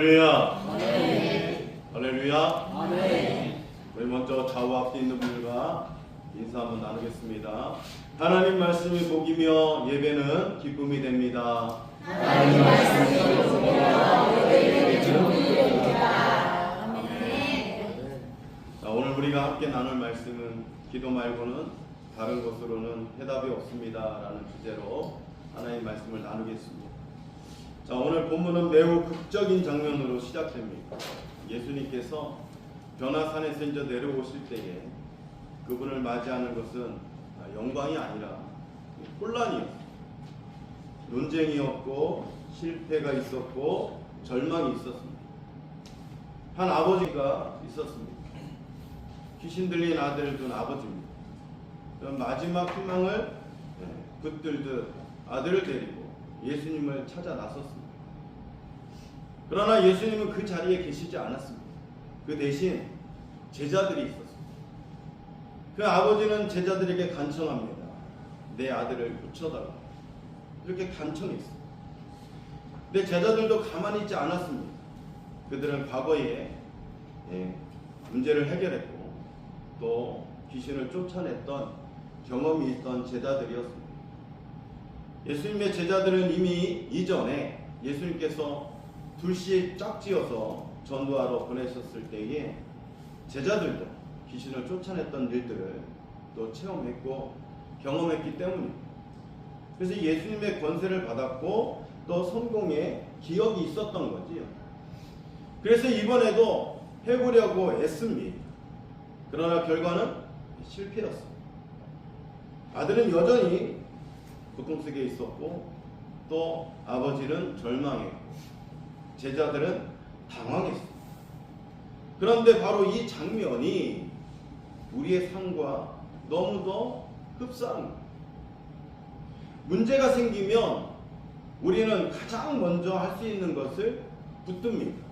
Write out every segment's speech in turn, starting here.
할렐루야. 아멘. 할렐루야. 아멘. 우리 먼저 좌우 앞에 있는 분들과 인사 한번 나누겠습니다. 하나님 말씀이 복이며 예배는 기쁨이 됩니다. 하나님 말씀이 복이며 예배는 기쁨이 됩니다. 아멘. 자, 오늘 우리가 함께 나눌 말씀은 기도 말고는 다른 것으로는 해답이 없습니다 라는 주제로 하나님 말씀을 나누겠습니다. 자, 오늘 본문은 매우 극적인 장면으로 시작됩니다. 예수님께서 변화산에서 이제 내려오실 때에 그분을 맞이하는 것은 영광이 아니라 혼란이었어요. 논쟁이었고 실패가 있었고 절망이 있었습니다. 한 아버지가 있었습니다. 귀신 들린 아들을 둔 아버지입니다. 그럼 마지막 희망을 붙들듯 아들을 데리고 예수님을 찾아 나섰습니다. 그러나 예수님은 그 자리에 계시지 않았습니다. 그 대신 제자들이 있었습니다. 그 아버지는 제자들에게 간청합니다. 내 아들을 고쳐달라. 이렇게 간청했습니다. 근데 제자들도 가만히 있지 않았습니다. 그들은 과거에 문제를 해결했고 또 귀신을 쫓아냈던 경험이 있던 제자들이었습니다. 예수님의 제자들은 이미 이전에 예수님께서 둘씩 짝지어서 전도하러 보내셨을 때에 제자들도 귀신을 쫓아냈던 일들을 또 체험했고 경험했기 때문입니다. 그래서 예수님의 권세를 받았고 또 성공의 기억이 있었던 거지요. 그래서 이번에도 해보려고 애씁니다. 그러나 결과는 실패였습니다. 아들은 여전히 고통 속에 있었고 또 아버지는 절망했고 제자들은 당황했습니다. 그런데 바로 이 장면이 우리의 삶과 너무도 흡사합니다. 문제가 생기면 우리는 가장 먼저 할 수 있는 것을 붙듭니다.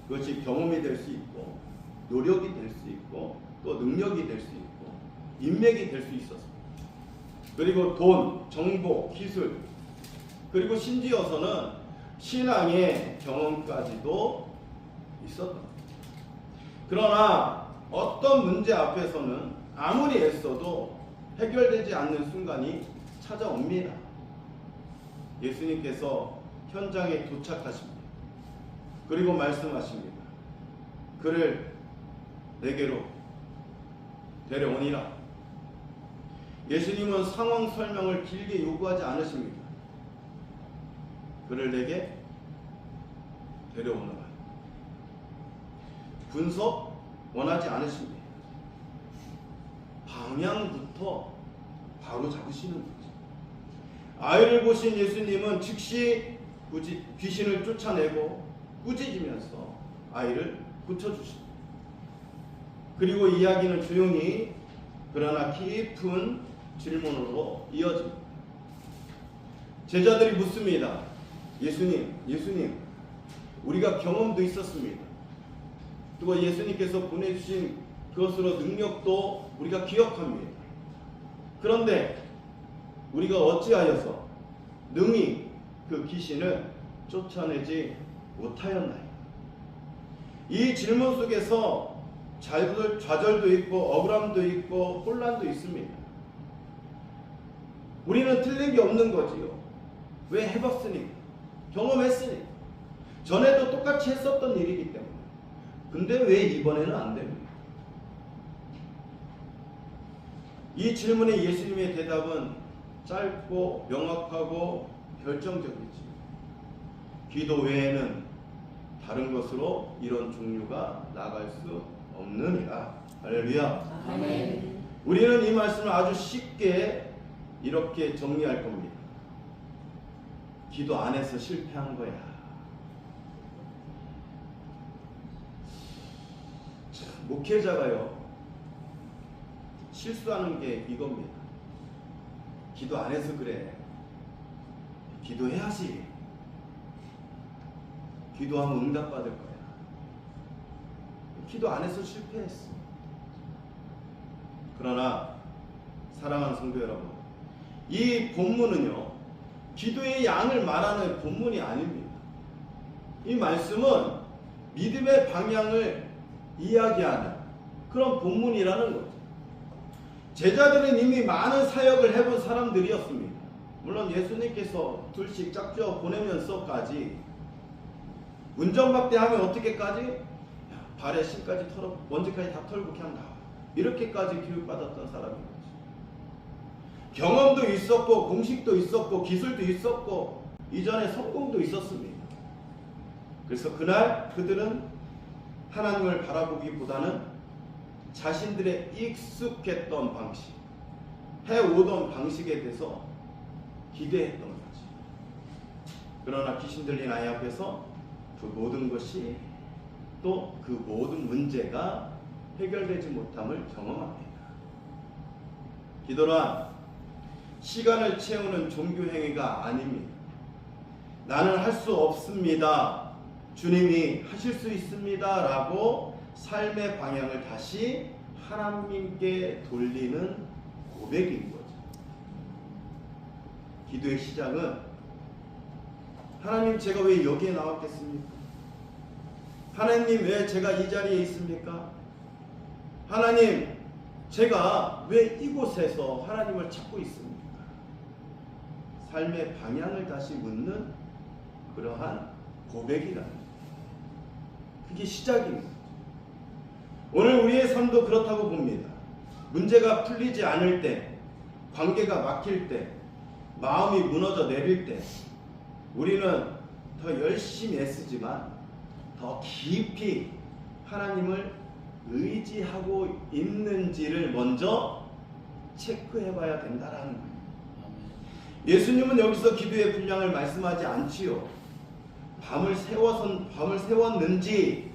그것이 경험이 될 수 있고 노력이 될 수 있고 또 능력이 될 수 있고 인맥이 될 수 있었습니다. 그리고 돈, 정보, 기술 그리고 심지어서는 신앙의 경험까지도 있었던 겁니다. 그러나 어떤 문제 앞에서는 아무리 애써도 해결되지 않는 순간이 찾아옵니다. 예수님께서 현장에 도착하십니다. 그리고 말씀하십니다. 그를 내게로 데려오니라. 예수님은 상황 설명을 길게 요구하지 않으십니다. 그를 내게 데려오너라. 분석 원하지 않으십니다. 방향부터 바로 잡으시는 거죠. 아이를 보신 예수님은 즉시 귀신을 쫓아내고 꾸짖으면서 아이를 고쳐주십니다. 그리고 이야기는 조용히 그러나 깊은 질문으로 이어집니다. 제자들이 묻습니다. 예수님, 우리가 경험도 있었습니다. 또 예수님께서 보내주신 그것으로 능력도 우리가 기억합니다. 그런데 우리가 어찌하여서 능히 그 귀신을 쫓아내지 못하였나요? 이 질문 속에서 좌절도 있고 억울함도 있고 혼란도 있습니다. 우리는 틀린 게 없는 거지요. 왜 해봤으니까, 경험했으니까, 전에도 똑같이 했었던 일이기 때문에. 근데 왜 이번에는 안 됩니까? 이 질문에 예수님의 대답은 짧고 명확하고 결정적이지. 기도 외에는 다른 것으로 이런 종류가 나갈 수 없느니라. 할렐루야. 아멘. 우리는 이 말씀을 아주 쉽게 이렇게 정리할 겁니다. 기도 안 해서 실패한 거야. 목회자가요, 실수하는 게 이겁니다. 기도 안 해서 그래. 기도해야지. 기도하면 응답받을 거야. 기도 안 해서 실패했어. 그러나 사랑하는 성도 여러분, 이 본문은요, 기도의 양을 말하는 본문이 아닙니다. 이 말씀은 믿음의 방향을 이야기하는 그런 본문이라는 거죠. 제자들은 이미 많은 사역을 해본 사람들이었습니다. 물론 예수님께서 둘씩 짝지어 보내면서까지 운전박대 하면 어떻게까지? 발에 신까지 털어 먼지까지 다 털고 그냥 나와. 이렇게까지 교육받았던 사람인 거죠. 경험도 있었고 공식도 있었고 기술도 있었고 이전에 성공도 있었습니다. 그래서 그날 그들은 하나님을 바라보기보다는 자신들의 익숙했던 방식, 해오던 방식에 대해서 기대했던 거지. 그러나 귀신 들린 아이 앞에서 그 모든 것이 또 그 모든 문제가 해결되지 못함을 경험합니다. 기도란 시간을 채우는 종교 행위가 아닙니다. 나는 할 수 없습니다. 주님이 하실 수 있습니다. 라고 삶의 방향을 다시 하나님께 돌리는 고백인 거죠. 기도의 시작은 하나님 제가 왜 여기에 나왔겠습니까? 하나님 왜 제가 이 자리에 있습니까? 하나님 제가 왜 이곳에서 하나님을 찾고 있습니까? 삶의 방향을 다시 묻는 그러한 고백이라는 그게 시작입니다. 오늘 우리의 삶도 그렇다고 봅니다. 문제가 풀리지 않을 때, 관계가 막힐 때, 마음이 무너져 내릴 때 우리는 더 열심히 애쓰지만 더 깊이 하나님을 의지하고 있는지를 먼저 체크해 봐야 된다라는 거예요. 예수님은 여기서 기도의 분량을 말씀하지 않지요. 밤을 세웠는지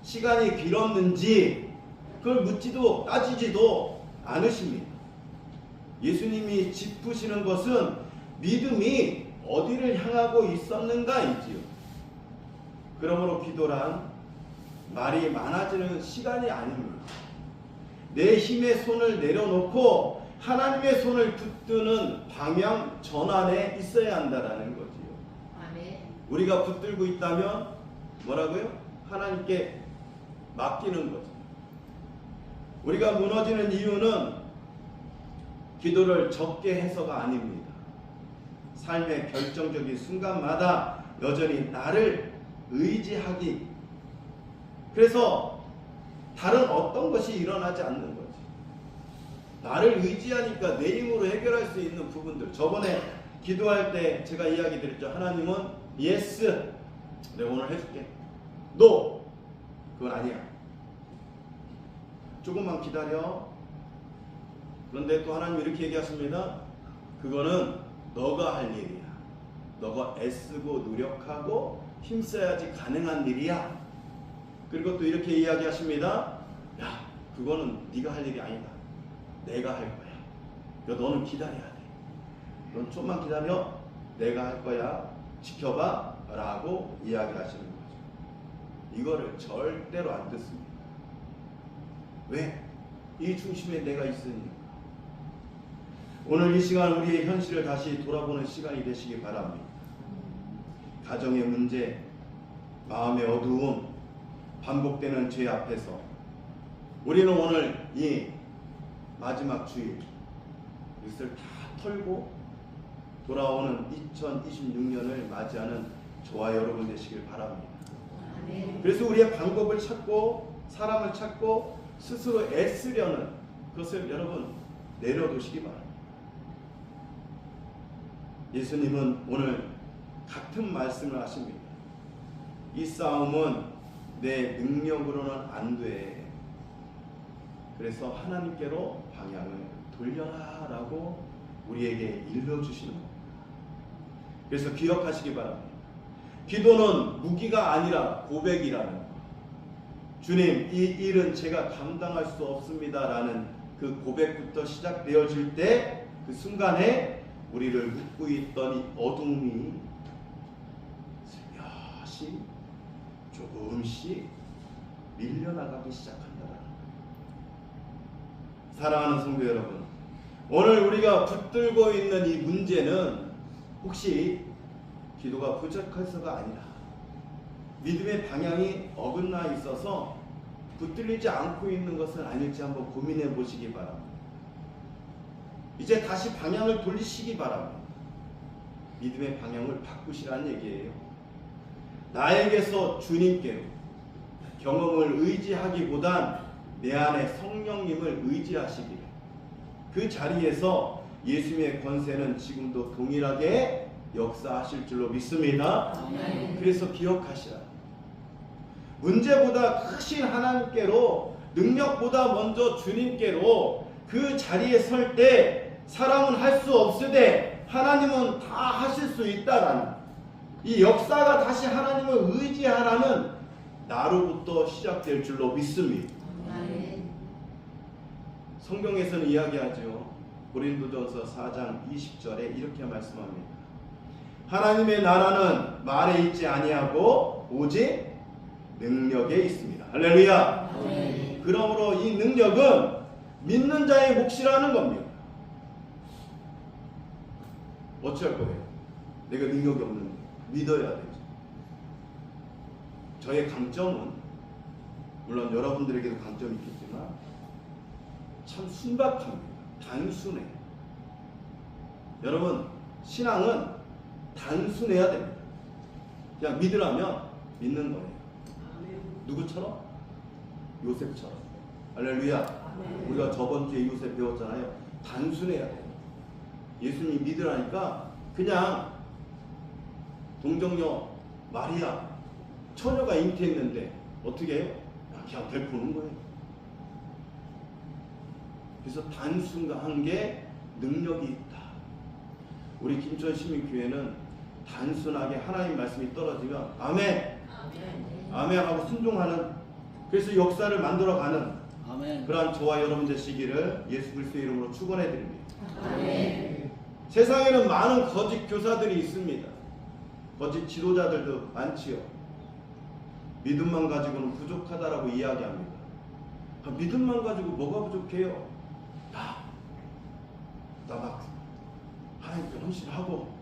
시간이 길었는지 그걸 묻지도 따지지도 않으십니다. 예수님이 짚으시는 것은 믿음이 어디를 향하고 있었는가이지요. 그러므로 기도란 말이 많아지는 시간이 아닙니다. 내 힘의 손을 내려놓고 하나님의 손을 붙드는 방향 전환에 있어야 한다라는 거지요. 아멘. 우리가 붙들고 있다면 뭐라고요? 하나님께 맡기는 거죠. 우리가 무너지는 이유는 기도를 적게 해서가 아닙니다. 삶의 결정적인 순간마다 여전히 나를 의지하기. 그래서 다른 어떤 것이 일어나지 않는 거지. 나를 의지하니까 내 힘으로 해결할 수 있는 부분들. 저번에 기도할 때 제가 이야기 드렸죠. 하나님은 yes, 내가 오늘 해줄게. no, 그건 아니야. 조금만 기다려. 그런데 또 하나님 이렇게 얘기하십니다. 그거는 너가 할 일이야. 너가 애쓰고 노력하고 힘써야지 가능한 일이야. 그리고 또 이렇게 이야기하십니다. 야, 그거는 네가 할 일이 아니다. 내가 할 거야. 너는 기다려야 돼. 넌 좀만 기다려. 내가 할 거야. 지켜봐. 라고 이야기하시는 거죠. 이거를 절대로 안 듣습니다. 왜? 이 중심에 내가 있으니까. 오늘 이 시간 우리의 현실을 다시 돌아보는 시간이 되시기 바랍니다. 가정의 문제, 마음의 어두움, 반복되는 죄 앞에서 우리는 오늘 이 마지막 주일 이것을 다 털고 돌아오는 2026년을 맞이하는 저와 여러분 되시길 바랍니다. 그래서 우리의 방법을 찾고 사람을 찾고 스스로 애쓰려는 그것을 여러분 내려두시기 바랍니다. 예수님은 오늘 같은 말씀을 하십니다. 이 싸움은 내 능력으로는 안 돼. 그래서 하나님께로 방향을 돌려라 라고 우리에게 일러주시는 겁니다. 그래서 기억하시기 바랍니다. 기도는 무기가 아니라 고백이라는 것. 주님, 이 일은 제가 감당할 수 없습니다 라는 그 고백부터 시작되어질 때 그 순간에 우리를 묶고 있던 이 어둠이 슬며시 조금씩 밀려나가기 시작한다라는 거예요. 사랑하는 성도 여러분, 오늘 우리가 붙들고 있는 이 문제는 혹시 기도가 부족해서가 아니라 믿음의 방향이 어긋나 있어서 붙들리지 않고 있는 것은 아닐지 한번 고민해 보시기 바랍니다. 이제 다시 방향을 돌리시기 바랍니다. 믿음의 방향을 바꾸시라는 얘기예요. 나에게서 주님께로 경험을 의지하기보단 내 안에 성령님을 의지하시기를. 그 자리에서 예수님의 권세는 지금도 동일하게 역사하실 줄로 믿습니다. 그래서 기억하시라. 문제보다 크신 하나님께로, 능력보다 먼저 주님께로 그 자리에 설 때 사람은 할 수 없으되 하나님은 다 하실 수 있다라는, 이 역사가 다시 하나님을 의지하라는 나로부터 시작될 줄로 믿습니다. 성경에서는 이야기하죠. 고린도전서 4장 20절에 이렇게 말씀합니다. 하나님의 나라는 말에 있지 아니하고 오직 능력에 있습니다. 할렐루야. 그러므로 이 능력은 믿는 자의 몫이라는 겁니다. 어찌할 거예요? 내가 능력이 없는데 믿어야 되죠. 저의 강점은 물론 여러분들에게도 강점이 있겠지만 참 순박합니다. 단순해요. 여러분, 신앙은 단순해야 됩니다. 그냥 믿으라면 믿는 거예요. 누구처럼? 요셉처럼. 할렐루야. 우리가 저번 주에 요셉 배웠잖아요. 단순해야 돼요. 예수님이 믿으라니까 그냥 동정녀 마리아 처녀가 잉태했는데 어떻게 해요? 그냥 베푸는 거예요. 그래서 단순한 게 능력이 있다. 우리 김천시민교회는 단순하게 하나님 말씀이 떨어지면 아멘, 아멘 하고 순종하는, 그래서 역사를 만들어가는 그러한 저와 여러분 되시기를 예수 그리스도의 이름으로 축원해 드립니다. 세상에는 많은 거짓 교사들이 있습니다. 거짓 지도자들도 많지요. 믿음만 가지고는 부족하다라고 이야기합니다. 믿음만 가지고 뭐가 부족해요? 나 막 하나님께 헌신하고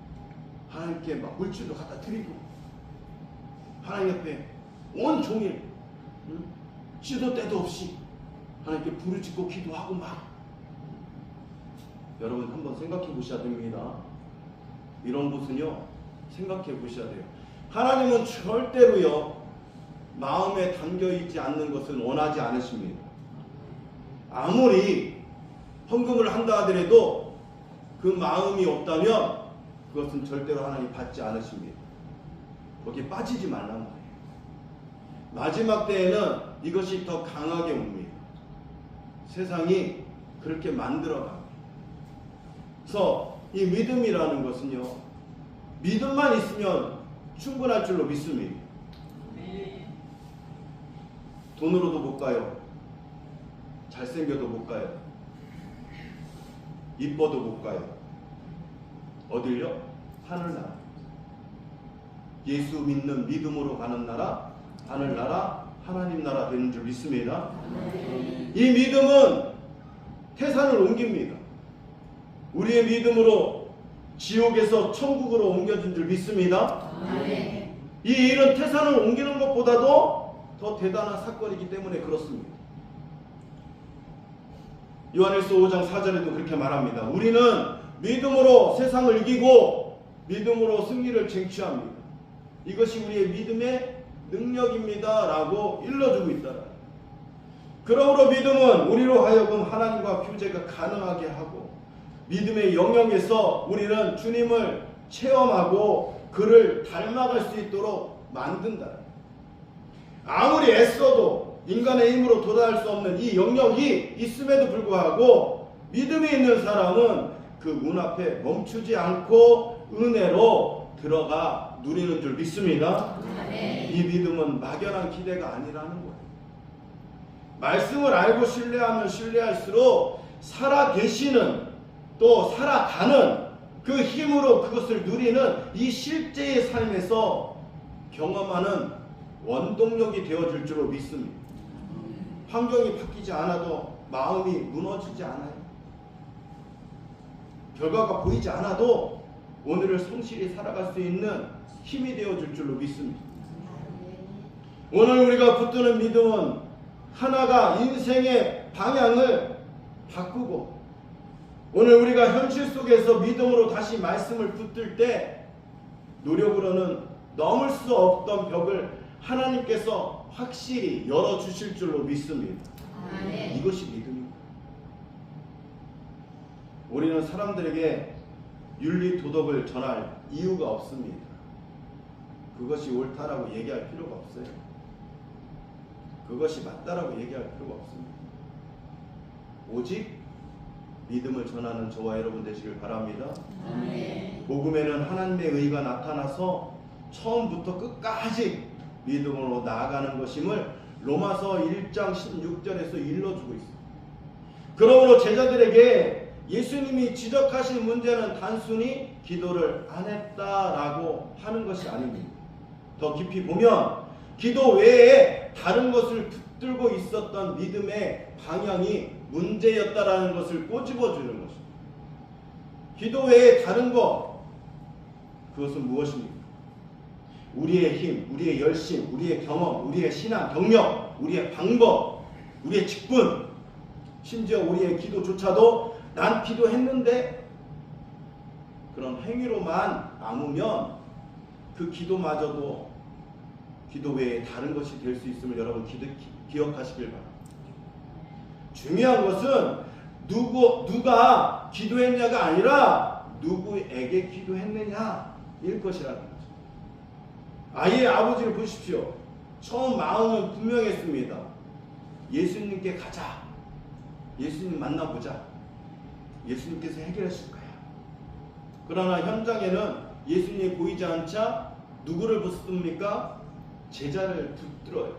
하나님께 막 물질도 갖다 드리고 하나님 옆에 온 종일 시도 때도 없이 하나님께 부르짖고 기도하고 막. 여러분 한번 생각해 보셔야 됩니다. 이런 것은요 생각해 보셔야 돼요. 하나님은 절대로요 마음에 담겨있지 않는 것은 원하지 않으십니다. 아무리 헌금을 한다 하더라도 그 마음이 없다면 그것은 절대로 하나님 받지 않으십니다. 거기에 빠지지 말란 말이에요. 마지막 때에는 이것이 더 강하게 옵니다. 세상이 그렇게 만들어갑니다. 그래서 이 믿음이라는 것은요 믿음만 있으면 충분할 줄로 믿습니다. 돈으로도 못 가요. 잘생겨도 못 가요. 이뻐도 못 가요. 어딜요? 하늘나라. 예수 믿는 믿음으로 가는 나라, 하늘나라, 하나님 나라 되는 줄 믿습니다. 이 믿음은 태산을 옮깁니다. 우리의 믿음으로 지옥에서 천국으로 옮겨진 줄 믿습니다. 이 일은 태산을 옮기는 것보다도 더 대단한 사건이기 때문에 그렇습니다. 요한일서 5장 4절에도 그렇게 말합니다. 우리는 믿음으로 세상을 이기고 믿음으로 승리를 쟁취합니다. 이것이 우리의 믿음의 능력입니다 라고 일러주고 있다. 그러므로 믿음은 우리로 하여금 하나님과 교제가 가능하게 하고 믿음의 영역에서 우리는 주님을 체험하고 그를 닮아갈 수 있도록 만든다. 아무리 애써도 인간의 힘으로 도달할 수 없는 이 영역이 있음에도 불구하고 믿음이 있는 사람은 그 문 앞에 멈추지 않고 은혜로 들어가 누리는 줄 믿습니다. 이 믿음은 막연한 기대가 아니라는 거예요. 말씀을 알고 신뢰하면 신뢰할수록 살아계시는 또 살아가는 그 힘으로 그것을 누리는 이 실제의 삶에서 경험하는 원동력이 되어줄 줄로 믿습니다. 환경이 바뀌지 않아도 마음이 무너지지 않아요. 결과가 보이지 않아도 오늘을 성실히 살아갈 수 있는 힘이 되어줄 줄로 믿습니다. 오늘 우리가 붙드는 믿음은 하나가 인생의 방향을 바꾸고, 오늘 우리가 현실 속에서 믿음으로 다시 말씀을 붙들 때 노력으로는 넘을 수 없던 벽을 하나님께서 확실히 열어주실 줄로 믿습니다. 아멘. 이것이 믿음입니다. 우리는 사람들에게 윤리 도덕을 전할 이유가 없습니다. 그것이 옳다라고 얘기할 필요가 없어요. 그것이 맞다라고 얘기할 필요가 없습니다. 오직 믿음을 전하는 저와 여러분 되시길 바랍니다. 아멘. 복음에는 하나님의 의가 나타나서 처음부터 끝까지 믿음으로 나아가는 것임을 로마서 1장 16절에서 일러주고 있습니다. 그러므로 제자들에게 예수님이 지적하신 문제는 단순히 기도를 안 했다라고 하는 것이 아닙니다. 더 깊이 보면 기도 외에 다른 것을 붙들고 있었던 믿음의 방향이 문제였다라는 것을 꼬집어주는 것입니다. 기도 외에 다른 것, 그것은 무엇입니까? 우리의 힘, 우리의 열심, 우리의 경험, 우리의 신앙, 경력, 우리의 방법, 우리의 직분, 심지어 우리의 기도조차도 난 기도했는데 그런 행위로만 남으면 그 기도마저도 기도 외에 다른 것이 될 수 있음을 여러분 기억하시길 바랍니다. 중요한 것은 누가 기도했냐가 아니라 누구에게 기도했느냐일 것이라는 거죠. 아이의 아버지를 보십시오. 처음 마음은 분명했습니다. 예수님께 가자. 예수님 만나보자. 예수님께서 해결하실 거야. 그러나 현장에는 예수님이 보이지 않자 누구를 붙듭니까? 제자를 붙들어요.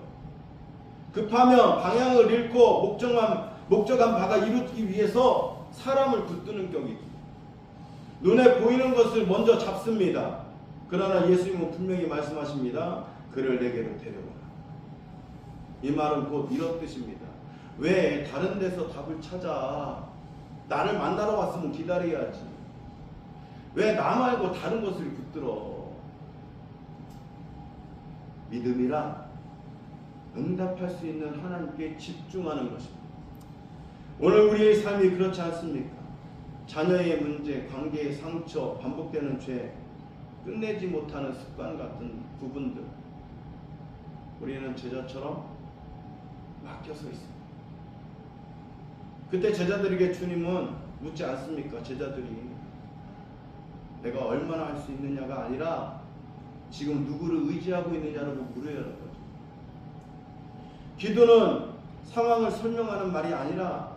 급하면 방향을 잃고 목적한 바가 이루기 위해서 사람을 붙드는 격이죠. 눈에 보이는 것을 먼저 잡습니다. 그러나 예수님은 분명히 말씀하십니다. 그를 내게로 데려와라. 이 말은 곧 이런 뜻입니다. 왜 다른 데서 답을 찾아? 나를 만나러 왔으면 기다려야지. 왜 나 말고 다른 것을 붙들어? 믿음이란 응답할 수 있는 하나님께 집중하는 것입니다. 오늘 우리의 삶이 그렇지 않습니까? 자녀의 문제, 관계의 상처, 반복되는 죄, 끝내지 못하는 습관 같은 부분들, 우리는 제자처럼 맡겨서 있습니다. 그때 제자들에게 주님은 묻지 않습니까? 제자들이 내가 얼마나 할 수 있느냐가 아니라 지금 누구를 의지하고 있느냐라고 물어야 하는 거죠. 기도는 상황을 설명하는 말이 아니라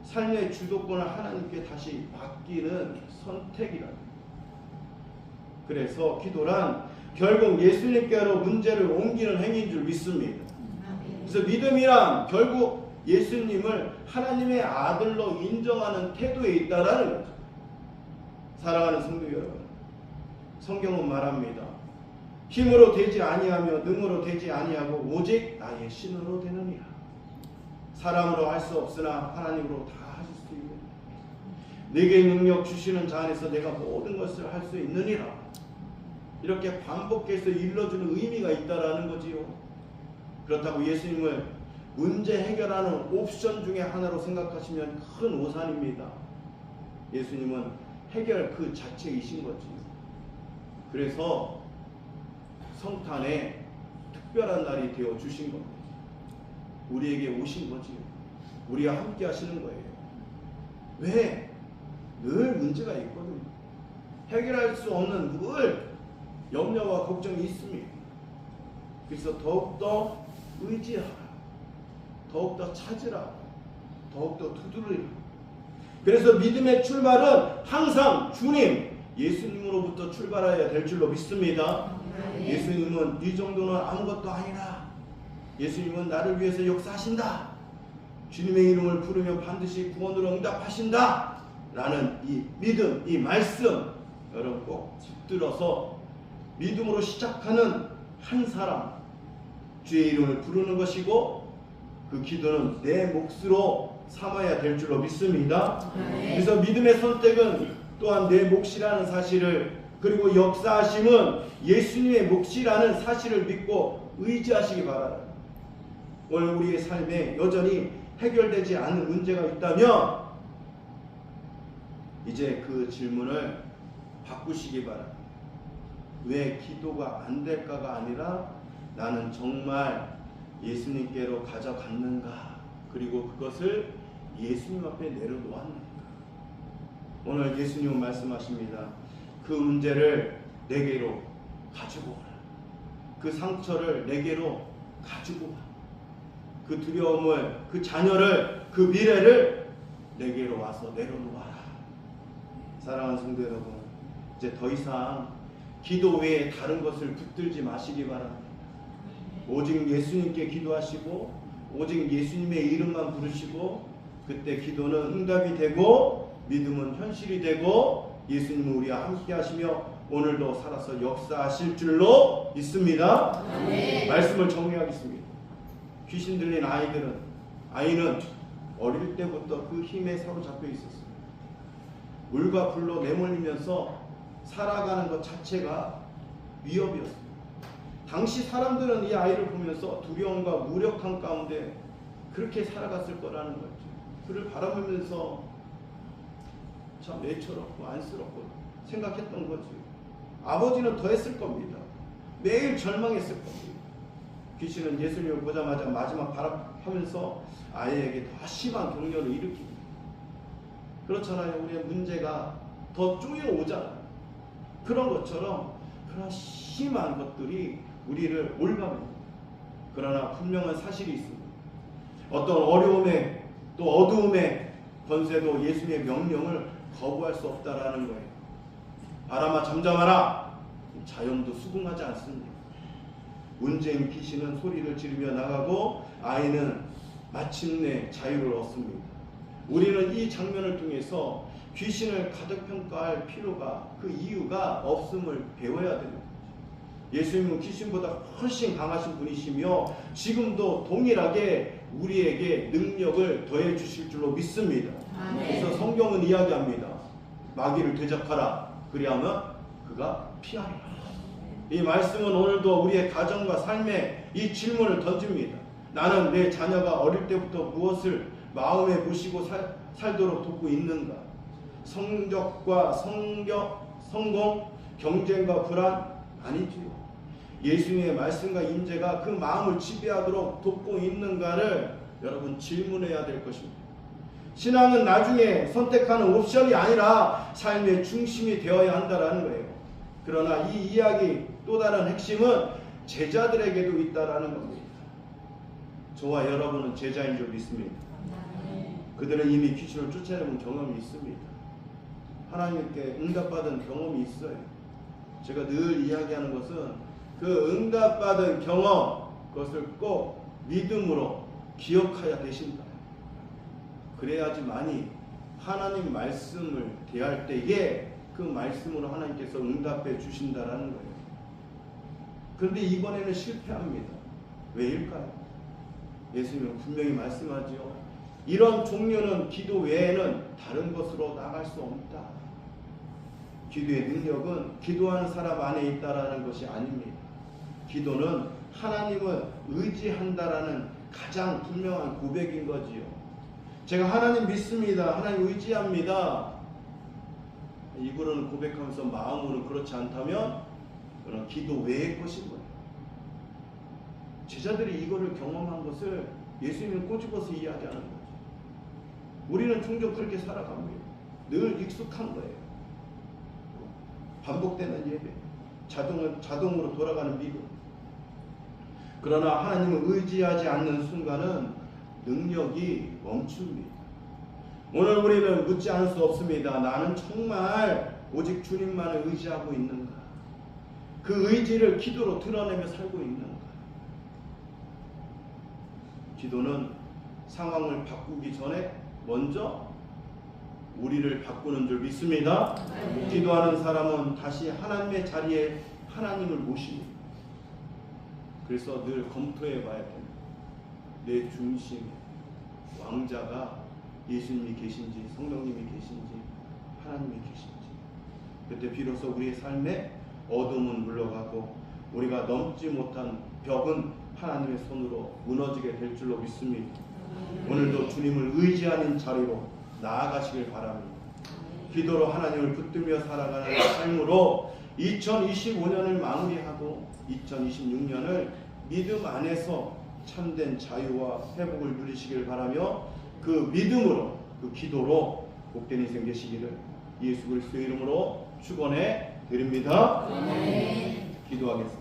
삶의 주도권을 하나님께 다시 맡기는 선택이라는 거예요. 그래서 기도란 결국 예수님께로 문제를 옮기는 행위인 줄 믿습니다. 그래서 믿음이란 결국 예수님을 하나님의 아들로 인정하는 태도에 있다라는 거죠. 사랑하는 성도 여러분, 성경은 말합니다. 힘으로 되지 아니하며 능으로 되지 아니하고 오직 나의 신으로 되느니라. 사람으로 할 수 없으나 하나님으로 다 하실 수 있는, 내게 능력 주시는 자 안에서 내가 모든 것을 할 수 있느니라. 이렇게 반복해서 일러주는 의미가 있다라는 거지요. 그렇다고 예수님을 문제 해결하는 옵션 중에 하나로 생각하시면 큰 오산입니다. 예수님은 해결 그 자체이신 거지요. 그래서 성탄에 특별한 날이 되어 주신 겁니다. 우리에게 오신 거지요. 우리와 함께 하시는 거예요. 왜? 늘 문제가 있거든요. 해결할 수 없는 늘 염려와 걱정이 있습니다. 그래서 더욱더 의지하라. 더욱더 찾으라. 더욱더 두드리라. 그래서 믿음의 출발은 항상 주님, 예수님으로부터 출발해야 될 줄로 믿습니다. 예수님은 이 정도는 아무것도 아니라 예수님은 나를 위해서 역사하신다. 주님의 이름을 부르면 반드시 구원으로 응답하신다. 라는 이 믿음, 이 말씀 여러분 꼭 붙들어서 믿음으로 시작하는 한 사람, 주의 이름을 부르는 것이고 그 기도는 내 몫으로 삼아야 될 줄로 믿습니다. 그래서 믿음의 선택은 또한 내 몫이라는 사실을, 그리고 역사하심은 예수님의 몫이라는 사실을 믿고 의지하시기 바랍니다. 오늘 우리의 삶에 여전히 해결되지 않은 문제가 있다면 이제 그 질문을 바꾸시기 바랍니다. 왜 기도가 안 될까가 아니라 나는 정말 예수님께로 가져갔는가, 그리고 그것을 예수님 앞에 내려놓았는가. 오늘 예수님은 말씀하십니다. 그 문제를 내게로 가지고 오라. 그 상처를 내게로 가지고 와. 그 두려움을, 그 자녀를, 그 미래를 내게로 와서 내려놓아라. 사랑하는 성도 여러분, 이제 더 이상 기도 외에 다른 것을 붙들지 마시기 바랍니다. 오직 예수님께 기도하시고 오직 예수님의 이름만 부르시고, 그때 기도는 응답이 되고 믿음은 현실이 되고 예수님은 우리와 함께 하시며 오늘도 살아서 역사하실 줄로 믿습니다. 네. 말씀을 정리하겠습니다. 귀신 들린 아이는 어릴 때부터 그 힘에 사로잡혀 있었어요. 물과 불로 내몰리면서 살아가는 것 자체가 위협이었어요. 당시 사람들은 이 아이를 보면서 두려움과 무력함 가운데 그렇게 살아갔을 거라는 거죠. 그를 바라보면서 참 애처롭고 안쓰럽고 생각했던 거죠. 아버지는 더 했을 겁니다. 매일 절망했을 겁니다. 귀신은 예수님을 보자마자 마지막 바라하면서 아이에게 더 심한 격려를 일으킵니다. 그렇잖아요. 우리의 문제가 더 쪼여오잖아요. 그런 것처럼 그런 심한 것들이 우리를 올가매니다. 그러나 분명한 사실이 있습니다. 어떤 어려움에 또 어두움에 권세도 예수님의 명령을 거부할 수 없다라는 거예요. 바람아 잠잠하라. 자연도 수긍하지 않습니다. 문제인 귀신은 소리를 지르며 나가고 아이는 마침내 자유를 얻습니다. 우리는 이 장면을 통해서 귀신을 가득 평가할 필요가, 그 이유가 없음을 배워야 됩니다. 예수님은 귀신보다 훨씬 강하신 분이시며 지금도 동일하게 우리에게 능력을 더해 주실 줄로 믿습니다. 그래서 성경은 이야기합니다. 마귀를 대적하라. 그리하면 그가 피하리라. 이 말씀은 오늘도 우리의 가정과 삶에 이 질문을 던집니다. 나는 내 자녀가 어릴 때부터 무엇을 마음에 모시고 살도록 돕고 있는가? 성적과 성공, 경쟁과 불안? 아니지요. 예수님의 말씀과 임재가 그 마음을 지배하도록 돕고 있는가를 여러분 질문해야 될 것입니다. 신앙은 나중에 선택하는 옵션이 아니라 삶의 중심이 되어야 한다는 거예요. 그러나 이 이야기 또 다른 핵심은 제자들에게도 있다라는 겁니다. 저와 여러분은 제자인 줄 믿습니다. 그들은 이미 귀신을 쫓아내본 경험이 있습니다. 하나님께 응답받은 경험이 있어요. 제가 늘 이야기하는 것은 그 응답받은 경험, 그것을 꼭 믿음으로 기억해야 되신다. 그래야지만이 하나님 말씀을 대할 때에 그 말씀으로 하나님께서 응답해 주신다라는 거예요. 그런데 이번에는 실패합니다. 왜일까요? 예수님은 분명히 말씀하지요. 이런 종류는 기도 외에는 다른 것으로 나갈 수 없다. 기도의 능력은 기도하는 사람 안에 있다라는 것이 아닙니다. 기도는 하나님을 의지한다라는 가장 분명한 고백인 거지요. 제가 하나님 믿습니다. 하나님 의지합니다. 입으로는 고백하면서 마음으로는 그렇지 않다면 그런 기도 외의 것인 거예요. 제자들이 이거를 경험한 것을 예수님은 꼬집어서 이야기하는 거죠. 우리는 종종 그렇게 살아갑니다. 늘 익숙한 거예요. 반복되는 예배, 자동으로 돌아가는 믿음. 그러나 하나님을 의지하지 않는 순간은 능력이 멈춥니다. 오늘 우리는 묻지 않을 수 없습니다. 나는 정말 오직 주님만을 의지하고 있는가? 그 의지를 기도로 드러내며 살고 있는가? 기도는 상황을 바꾸기 전에 먼저 우리를 바꾸는 줄 믿습니다. 기도하는 사람은 다시 하나님의 자리에 하나님을 모십니다. 그래서 늘 검토해 봐야 됩니다. 내 중심에 왕자가 예수님이 계신지 성령님이 계신지 하나님이 계신지, 그때 비로소 우리의 삶에 어둠은 물러가고 우리가 넘지 못한 벽은 하나님의 손으로 무너지게 될 줄로 믿습니다. 오늘도 주님을 의지하는 자리로 나아가시길 바랍니다. 기도로 하나님을 붙들며 살아가는 삶으로 2025년을 마무리하고 2026년을 믿음 안에서 참된 자유와 회복을 누리시길 바라며 그 믿음으로 그 기도로 복된 인생 되시기를 예수 그리스도의 이름으로 축원해 드립니다. 아멘. 기도하겠습니다.